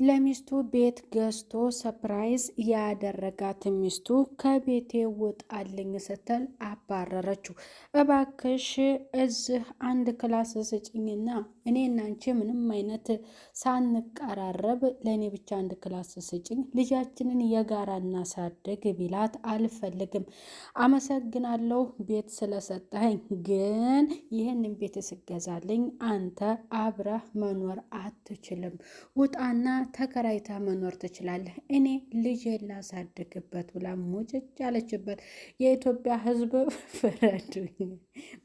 ለሚስቱ ቤት ገዝቶ ሰፕራይዝ ያደረጋት ሚስቱ ከቤቴ ውጣልኝ ስትል አባረረችው። እባክሽ እዚህ አንድ ክላስ ስጭኝና እኔና አንቺ ምንም አይነት ሳንቀራረብ ለእኔ ብቻ አንድ ክላስ ስጭኝ፣ ልጃችንን የጋራ እናሳድግ ቢላት አልፈልግም፣ አመሰግናለሁ ቤት ስለሰጠኸኝ፣ ግን ይህንን ቤት ስገዛልኝ አንተ አብረህ መኖር አትችልም፣ ውጣና ተከራይታ መኖር ትችላለህ፣ እኔ ልጅ ላሳድግበት ብላ ሙጭጭ አለችበት። የኢትዮጵያ ሕዝብ ፍረዱኝ።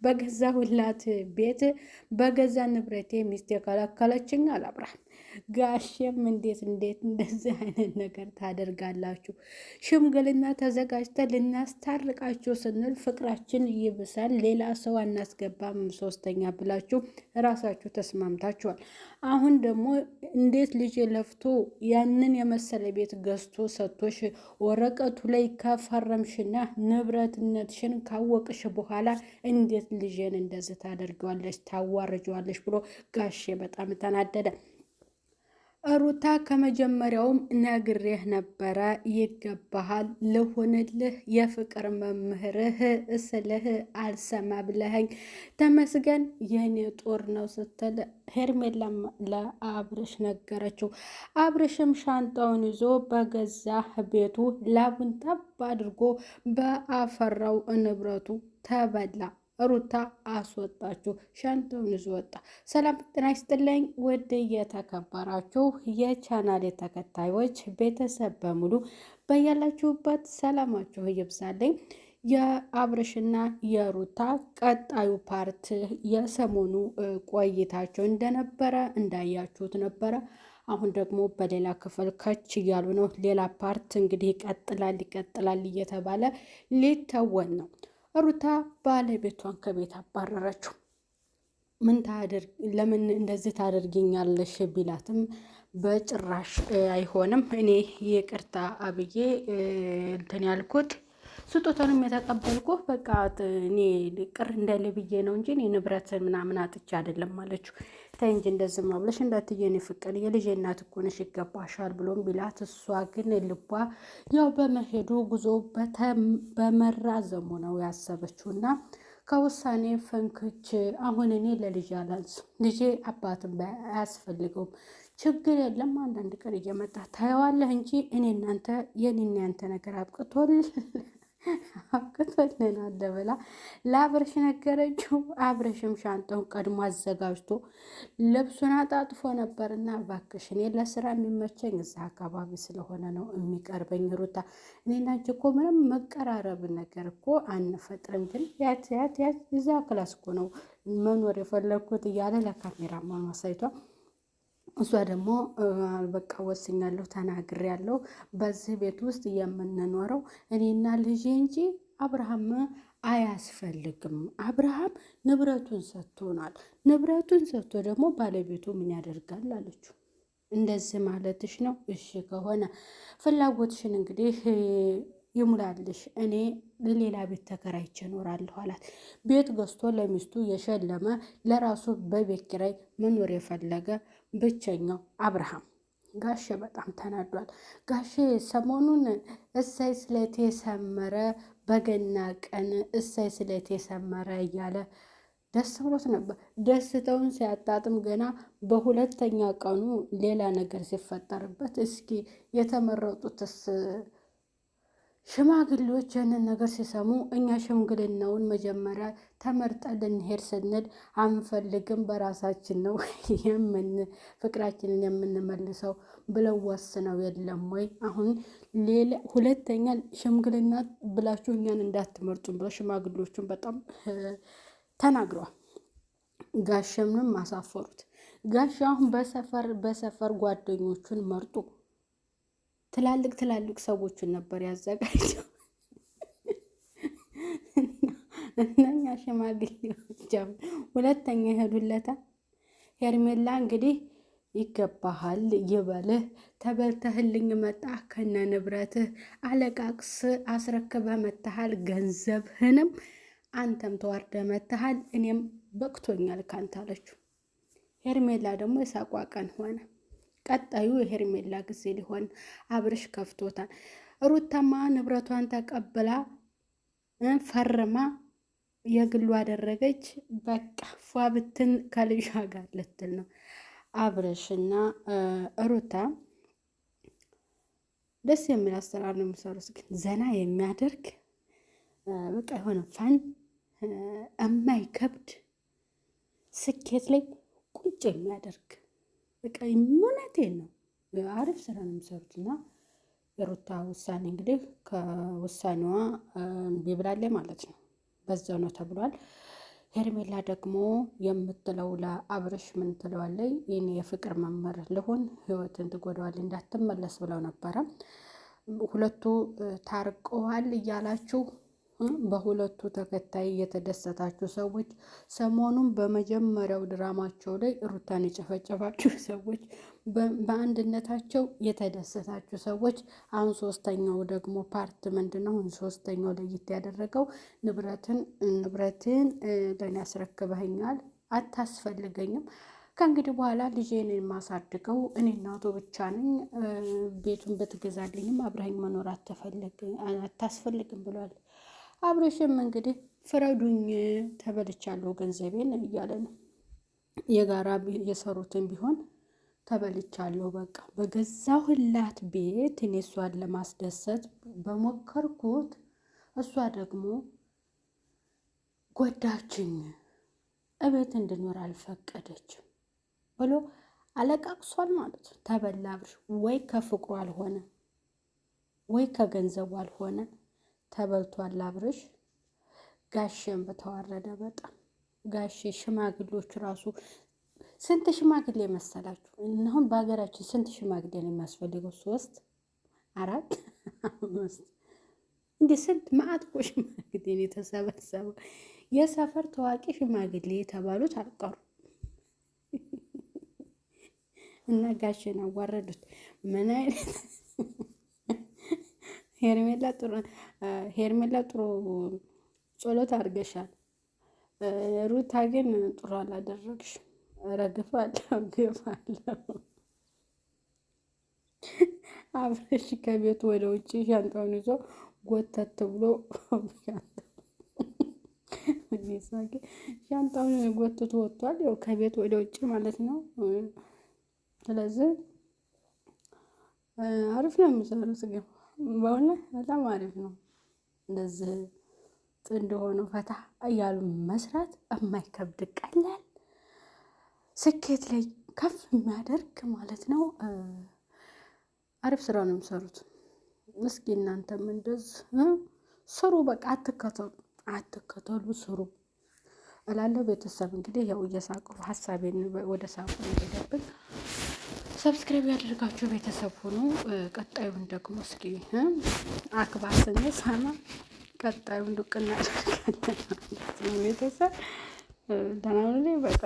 በገዛ ሁላት ቤት በገዛ ንብረቴ ሚስት የከለከለችኝ አላብራም። ጋሼም እንዴት እንደዚህ አይነት ነገር ታደርጋላችሁ? ሽምግልና ተዘጋጅተን ልናስታርቃችሁ ስንል ፍቅራችን ይብሳል፣ ሌላ ሰው አናስገባም ሶስተኛ ብላችሁ ራሳችሁ ተስማምታችኋል። አሁን ደግሞ እንዴት ልጅ ለፍቶ ያንን የመሰለ ቤት ገዝቶ ሰጥቶሽ ወረቀቱ ላይ ከፈረምሽና ንብረትነትሽን ካወቅሽ በኋላ እንዴት ልጅን እንደዚህ ታደርገዋለሽ ታዋርጀዋለሽ ብሎ ጋሼ በጣም ተናደደ። ሩታ ከመጀመሪያውም ነግሬህ ነበረ፣ ይገባሃል፣ ልሁንልህ የፍቅር መምህርህ እስልህ አልሰማ ብለኸኝ ተመስገን የኔ ጦር ነው ስትል ሄርሜላም ለአብርሽ ነገረችው። አብርሽም ሻንጣውን ይዞ በገዛ ቤቱ ላቡን ጠብ አድርጎ በአፈራው ንብረቱ ተበላ። ሩታ አስወጣችሁ፣ ሻንጣውን ይዞ ወጣ። ሰላም ጤና ይስጥልኝ ውድ የተከበራችሁ የቻናሌ ተከታዮች ቤተሰብ በሙሉ በያላችሁበት ሰላማችሁ ይብዛልኝ። የአብርሽና የሩታ ቀጣዩ ፓርት የሰሞኑ ቆይታቸው እንደነበረ እንዳያችሁት ነበረ። አሁን ደግሞ በሌላ ክፍል ከች እያሉ ነው። ሌላ ፓርት እንግዲህ ይቀጥላል እየተባለ ሊተወን ነው። ሩታ ባለቤቷን ከቤት አባረረችው። ለምን እንደዚህ ታደርጊኛለሽ ቢላትም በጭራሽ አይሆንም፣ እኔ ይቅርታ አብዬ እንትን ያልኩት ስጦታንም የተቀበልኩ በቃ እኔ ቅር እንዳለ ብዬ ነው እንጂ እኔ ንብረት ምናምን አጥቼ አይደለም አለችው። ተይ እንጂ እንደዚህ ማብለሽ እንዳትየኔ ፍቅር የልጄ እናት እኮ ነሽ ይገባሻል ብሎም ቢላት፣ እሷ ግን ልቧ ያው በመሄዱ ጉዞ በመራዘሙ ነው ያሰበችውና ከውሳኔ ፈንክች። አሁን እኔ ለልጅ አላንስ፣ ልጄ አባትም አያስፈልገውም፣ ችግር የለም አንዳንድ ቀን እየመጣ ታየዋለህ እንጂ እኔ እናንተ የኔና ያንተ ነገር አብቅቶልናል ብላ ለአብርሽ ነገረችው። አብርሽም ሻንጣውን ቀድሞ አዘጋጅቶ ልብሱን አጣጥፎ ነበርና እባክሽ እኔ ለስራ የሚመቸኝ እዛ አካባቢ ስለሆነ ነው የሚቀርበኝ ሩታ፣ እኔና አንቺ እኮ ምንም መቀራረብ ነገር እኮ አንፈጥርም፣ ግን ያት እዛ ክላስ እኮ ነው መኖር የፈለግኩት እያለ ለካሜራ ማሳይቷ። እሷ ደግሞ በቃ ወስኛለሁ፣ ተናግሬያለሁ፣ በዚህ ቤት ውስጥ የምንኖረው እኔና ልጄ እንጂ አብርሃም አያስፈልግም። አብርሃም ንብረቱን ሰጥቶናል፣ ንብረቱን ሰጥቶ ደግሞ ባለቤቱ ምን ያደርጋል አለችው። እንደዚህ ማለትሽ ነው? እሺ ከሆነ ፍላጎትሽን እንግዲህ ይሙላልሽ፣ እኔ ሌላ ቤት ተከራይቼ እኖራለሁ አላት። ቤት ገዝቶ ለሚስቱ የሸለመ ለራሱ በቤት ኪራይ መኖር የፈለገ ብቸኛው አብርሃም። ጋሼ በጣም ተናዷል። ጋሼ ሰሞኑን እሰይ ስለቴ ሰመረ፣ በገና ቀን እሰይ ስለቴ ሰመረ እያለ ደስ ብሎት ነበር። ደስታውን ሲያጣጥም ገና በሁለተኛ ቀኑ ሌላ ነገር ሲፈጠርበት፣ እስኪ የተመረጡትስ ሽማግሌዎች ያንን ነገር ሲሰሙ እኛ ሽምግልናውን መጀመሪያ ተመርጠን ልንሄድ ስንል አንፈልግም፣ በራሳችን ነው ፍቅራችንን የምንመልሰው ብለው ወስነው የለም ወይ? አሁን ሌላ ሁለተኛ ሽምግልና ብላችሁ እኛን እንዳትመርጡም ብለው ሽማግሌዎቹን በጣም ተናግረዋል። ጋሸምንም አሳፈሩት። ጋሻ አሁን በሰፈር ጓደኞቹን መርጡ። ትላልቅ ሰዎችን ነበር ያዘጋጀው። እነኛ ሽማግሌዎች ሁለተኛ ይሄዱለታል። ሄርሜላ እንግዲህ ይገባሃል ይበልህ፣ ተበልተህልኝ መጣ ከነ ንብረትህ አለቃቅስ አስረክበህ መተሃል፣ ገንዘብህንም አንተም ተዋርደ መተሃል፣ እኔም በቅቶኛል ካንተ አለችው። ሄርሜላ ደግሞ የሳቋ ቀን ሆነ። ቀጣዩ የሄርሜላ ጊዜ ሊሆን አብርሽ ከፍቶታል። ሩታማ ንብረቷን ተቀብላ ፈርማ የግሉ አደረገች። በቃ ፏ ብትን ከልጇ ጋር ልትል ነው። አብርሽና ሩታ ደስ የሚል አሰራር ነው የሚሰሩት፣ ግን ዘና የሚያደርግ በቃ የሆነ ፋን የማይከብድ ስኬት ላይ ቁጭ የሚያደርግ በቃ እውነቴን ነው። አሪፍ ስራ ነው የሚሰሩት እና የሩታ ውሳኔ እንግዲህ ከውሳኔዋ ቢብላለች ማለት ነው። በዛው ነው ተብሏል። ሄርሜላ ደግሞ የምትለው ለአብርሽ ምን ትለዋለይ? ይህን የፍቅር መምህር ልሆን ህይወትን ትጎዳዋለች እንዳትመለስ ብለው ነበረ። ሁለቱ ታርቀዋል እያላችሁ በሁለቱ ተከታይ የተደሰታችሁ ሰዎች፣ ሰሞኑን በመጀመሪያው ድራማቸው ላይ ሩታን የጨፈጨፋችሁ ሰዎች፣ በአንድነታቸው የተደሰታችሁ ሰዎች፣ አሁን ሶስተኛው ደግሞ ፓርት ምንድን ነው? ሶስተኛው ለየት ያደረገው ንብረትን ለእኔ ያስረክበኛል፣ አታስፈልገኝም፣ ከእንግዲህ በኋላ ልጄን የማሳድገው እኔ እናቱ ብቻ ነኝ፣ ቤቱን ብትገዛልኝም አብረኸኝ መኖር አታስፈልግም ብሏል። አብርሽም እንግዲህ ፍረዱኝ ተበልቻለሁ ገንዘቤን እያለ ነው። የጋራ የሰሩትን ቢሆን ተበልቻለሁ፣ በቃ በገዛሁላት ቤት እኔ እሷን ለማስደሰት በሞከርኩት እሷ ደግሞ ጎዳችኝ፣ እቤት እንድኖር አልፈቀደችም ብሎ አለቃቅሷል ማለት ነው። ተበላ አብርሽ። ወይ ከፍቅሩ አልሆነ ወይ ከገንዘቡ አልሆነ ተበልቷል አብርሽ። ጋሼም በተዋረደ በጣም ጋሼ ሽማግሌዎች ራሱ ስንት ሽማግሌ መሰላችሁ? እናሁን በሀገራችን ስንት ሽማግሌ ነው የሚያስፈልገው? 3 4 5 እንደ ስንት ማዕት እኮ ሽማግሌ ነው የተሰበሰበው። የሰፈር ታዋቂ ሽማግሌ የተባሉት አልቀሩ እና ጋሼን አዋረዱት። ምን አይነት ሄርሜላ ጥሩ ጸሎት አድርገሻል። ሩታ ግን ጥሩ አላደረግሽ። ረግፋለሁ ግፋለሁ። አብረሽ ከቤት ወደ ውጭ ሻንጣውን ይዞ ጎተት ብሎ ሻንጣውን ጎትቶ ወጥቷል። ያው ከቤት ወደ ውጭ ማለት ነው። ስለዚህ አሪፍ ነው የሚሰሩት ግን በእውነት በጣም አሪፍ ነው። እንደዚህ ጥንድ ሆኖ ፈታ እያሉ መስራት የማይከብድ ቀላል ስኬት ላይ ከፍ የሚያደርግ ማለት ነው። አሪፍ ስራ ነው የሚሰሩት። እስኪ እናንተም እንደዚህ ስሩ። በቃ አትከተሉ ስሩ እላለሁ። ቤተሰብ እንግዲህ ያው እየሳቁ ሀሳቤን ወደ ሳቁ ሄደብን። ሰብስክራይብ ያደርጋችሁ ቤተሰብ ሆኑ። ቀጣዩን ደግሞ እስኪ አክባስን ሳማ ቀጣዩን ዱቅና ቤተሰብ ደህና ነው። በቃ